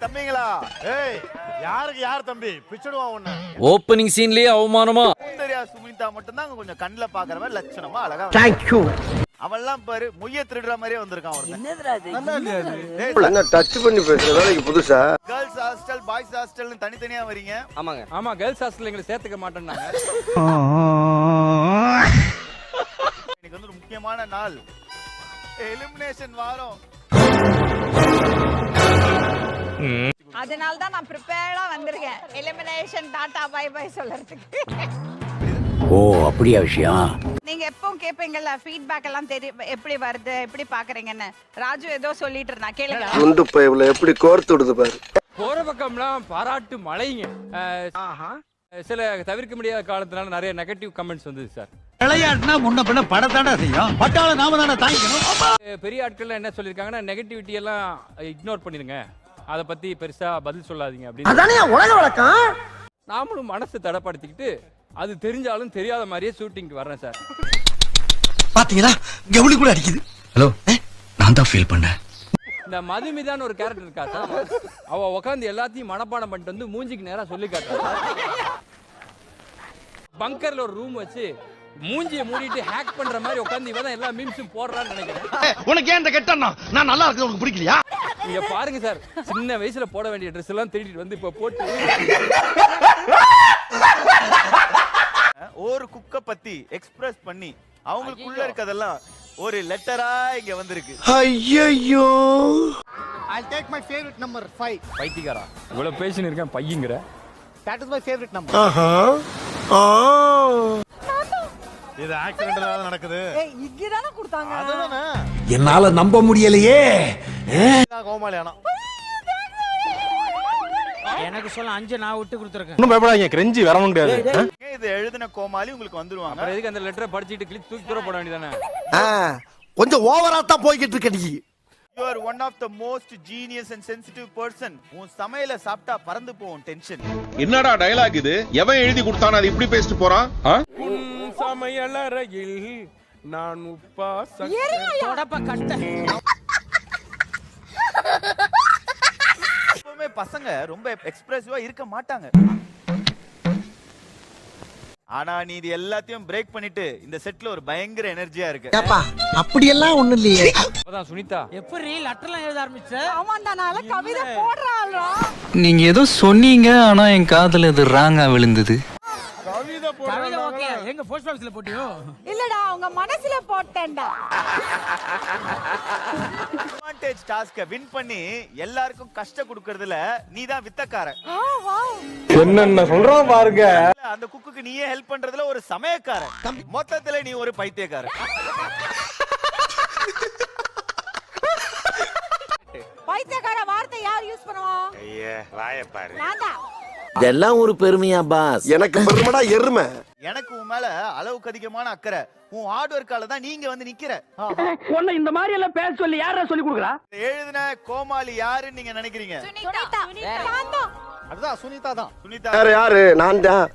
தம்பிங்களா? ஏய், யாருக்கு யார் தம்பி? பிச்சடுவான் உன்னை. ஓப்பனிங் சீன்லயே அவமானமா. சுந்தரியா சுமிதா மட்டும் தான் கொஞ்சம் கண்ணுல பாக்குற மாதிரி லட்சணமா அழகா. தேங்க்யூ. அவன்லாம் பாரு முய்ய திருடுற மாதிரியே வந்திருக்கான் ஒருத்தன். என்ன டச் பண்ணி பேசுற வேலைக்கு புதுசா? கேர்ள்ஸ் ஹாஸ்டல் பாய்ஸ் ஹாஸ்டல்னு தனித்தனியா வரீங்க. ஆமாங்க. ஆமா, கேர்ள்ஸ் ஹாஸ்டல்ல எங்களை சேர்த்துக்க மாட்டேன்னாங்க. இன்னைக்கு வந்து ஒரு முக்கியமான நாள். எலிமினேஷன் வாரம். அதனால தான் நான் ப்ரிப்பேர்டா வந்திருக்கேன். எலிமினேஷன் டாடா பை பை சொல்றதுக்கு. ஓ, அப்படியா விஷயம்? நீங்க எப்பவும் கேப்பீங்கல்ல ஃபீட்பேக் எல்லாம் தெரியும் எப்படி வருது எப்படி பாக்குறீங்கன்னு. ராஜு ஏதோ சொல்லிட்டு இருந்தா கேளுங்க. குண்டு பைப்ல எப்படி கோர்த்து விடுது பாரு. போற பக்கம்லாம் பாராட்டு மழைங்க. சில தவிர்க்க முடியாத காலத்தினால நிறைய நெகட்டிவ் கமெண்ட்ஸ் வந்தது சார். விளையாட்டுனா முன்ன பின்ன படத்தாண்டா செய்யும். பட்டாள நாம தானே தாங்கிக்கணும். பெரிய ஆட்கள் என்ன சொல்லியிருக்காங்கன்னா, நெகட்டிவிட்டி எல்லாம் இக்னோர் பண்ணிருங்க, அதை பத்தி பெருசா பதில் சொல்லாதீங்க அப்படின்னு. அதானே உலக வழக்கம். நாமளும் மனசு தடப்படுத்திக்கிட்டு அது தெரிஞ்சாலும் தெரியாத மாதிரியே ஷூட்டிங்க்கு வர்றேன் சார். பாத்தீங்களா, கவுளி கூட அடிக்குது. ஹலோ, நான் தான் ஃபீல் பண்ணேன். இந்த மதுமிதான்னு ஒரு கேரக்டர் இருக்கா சார், அவ உட்காந்து எல்லாத்தையும் மனப்பாடம் பண்ணிட்டு வந்து மூஞ்சிக்கு நேரா சொல்லி காட்டுறா. பங்கர்ல ஒரு ரூம் வச்சு மூஞ்சியை மூடிட்டு ஹேக் பண்ற மாதிரி உட்காந்து இவதான் எல்லா மீம்ஸும் போடுறான்னு நினைக்கிறேன். உனக்கு ஏன் இந்த கெட்டா? நான் நல்லா இருக்குது, உனக்கு பிடிக்கலையா? நீங்க பாருங்க சார், சின்ன வயசுல போட வேண்டிய ட்ரெஸ் எல்லாம் திருடிட்டு வந்து இப்ப போட்டு ஒரு குக்க பத்தி எக்ஸ்பிரஸ் பண்ணி அவங்களுக்குள்ள இருக்கதெல்லாம் ஒரு லெட்டரா இங்க வந்திருக்கு. ஐயோ. I'll take my favorite number 5. பைத்தியக்காரா இவ்வளவு பேசின்னு இருக்கேன் பையங்கிற. That is my favorite number. ஆஹா. இது ஆக்சிடென்டலா நடக்குது. ஏய் இங்கதான கொடுத்தாங்க. அதுதானே. என்னால நம்ப முடியலையே. கோமாளியானா. எனக்கு சொல்ல 5 நான் விட்டு கொடுத்துருக்கேன். இன்னும் பயப்படாதீங்க, கிரெஞ்சி வரவும் முடியாது. ஏன் இது எழுதின கோமாளி உங்களுக்கு வந்துருவாங்க. அப்புறம் எதுக்கு அந்த லெட்டரை படிச்சிட்டு கிளிக் தூக்கி தூர போட வேண்டியதானே? கொஞ்சம் ஓவரா தான் போய்கிட்டு இருக்க நீ. You are one of the most genius and sensitive person. உன் சமையல சாப்பிட்டா பறந்து போகும் டென்ஷன். என்னடா டயலாக் இது? எவன் எழுதி கொடுத்தானே அது இப்படி பேசிட்டு போறான்? சமையலறையில் நான் உப்பா தொடப்ப கட்ட. எப்பவுமே பசங்க ரொம்ப எக்ஸ்பிரசிவா இருக்க மாட்டாங்க. ஆனா நீ இது எல்லாத்தையும் பிரேக் பண்ணிட்டு இந்த செட்ல ஒரு பயங்கர எனர்ஜியா இருக்கு. ஏப்பா, அப்படியெல்லாம் ஒண்ணு இல்லையே. அப்பதான் சுனிதா எப்படி லெட்டர்லாம் எழுத ஆரம்பிச்ச? ஆமாண்டா நாளை கவிதை போடுறாளோ. நீங்க ஏதோ சொன்னீங்க, ஆனா என் காதுல இது ராங்கா விழுந்தது. கவிதை ஓகே, எங்க போஸ்ட் ஆபீஸ்ல போட்டியோ? இல்லடா உங்க மனசுல போட்டேன்டா. அட்வான்டேஜ் டாஸ்க வின் பண்ணி எல்லாருக்கும் கஷ்டம் கொடுக்கறதுல நீ தான் வித்தக்காரன். என்னென்ன சொல்றான் பாருங்க. அந்த குக்குக்கு நீயே ஹெல்ப் பண்றதுல ஒரு சமயக்காரன். மொத்தத்துல நீ ஒரு பைத்தியக்காரன். பைத்தியக்கார வார்த்தை யார் யூஸ் பண்ணுவா? ஐயே, வாயை பாரு. நான்டா. இதெல்லாம் ஒரு பெருமையா பாஸ்? எனக்கு பெருமடா எருமை. எனக்கு உன் மேல அளவுக்கு அதிகமான அக்கறை. உன் ஹார்ட் ஒர்க்கால தான் நீங்க வந்து நிக்கிற. உன்னை இந்த மாதிரி எல்லாம் பேச சொல்லி யாரா சொல்லி கொடுக்குறா? எழுதின கோமாளி யாருன்னு நீங்க நினைக்கிறீங்க? சுனிதா. நான் அதுதான் சுனிதா தான். சுனிதா. வேற யாரு? நான் தான்.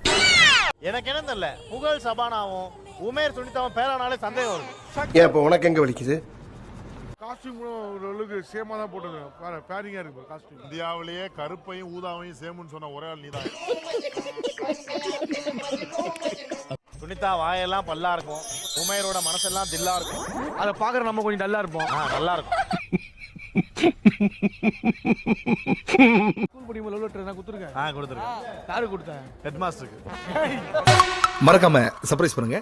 எனக்கு என்ன தெரியல, புகழ் சபானாவும் உமேர் சுனிதாவும் பேரானாலே சந்தேகம் வரும். ஏன் இப்ப உனக்கு எங்க வலிக்குது? காஸ்டியூம் ஒரு சேமா தான் போட்டது. பேரிங்கா இருக்கு காஸ்டியூம். இந்தியாவிலேயே கருப்பையும் ஊதாவையும் சேமுன்னு சொன்ன ஒரே ஆள் நீதான். சுனிதா வாயெல்லாம் பல்லா இருக்கும், உமேரோட மனசெல்லாம் தில்லா இருக்கும். அதை பாக்குற நம்ம கொஞ்சம் டல்லா இருப்போம். நல்லா இருக்கும். ஸ்கூல் படிக்கும்போது லெட்டர் நான் கொடுத்துருக்கேன். கொடுத்துருக்கேன். யாரு கொடுத்தேன்? ஹெட் மாஸ்டருக்கு. மறக்காம சர்ப்ரைஸ் பண்ணுங்க.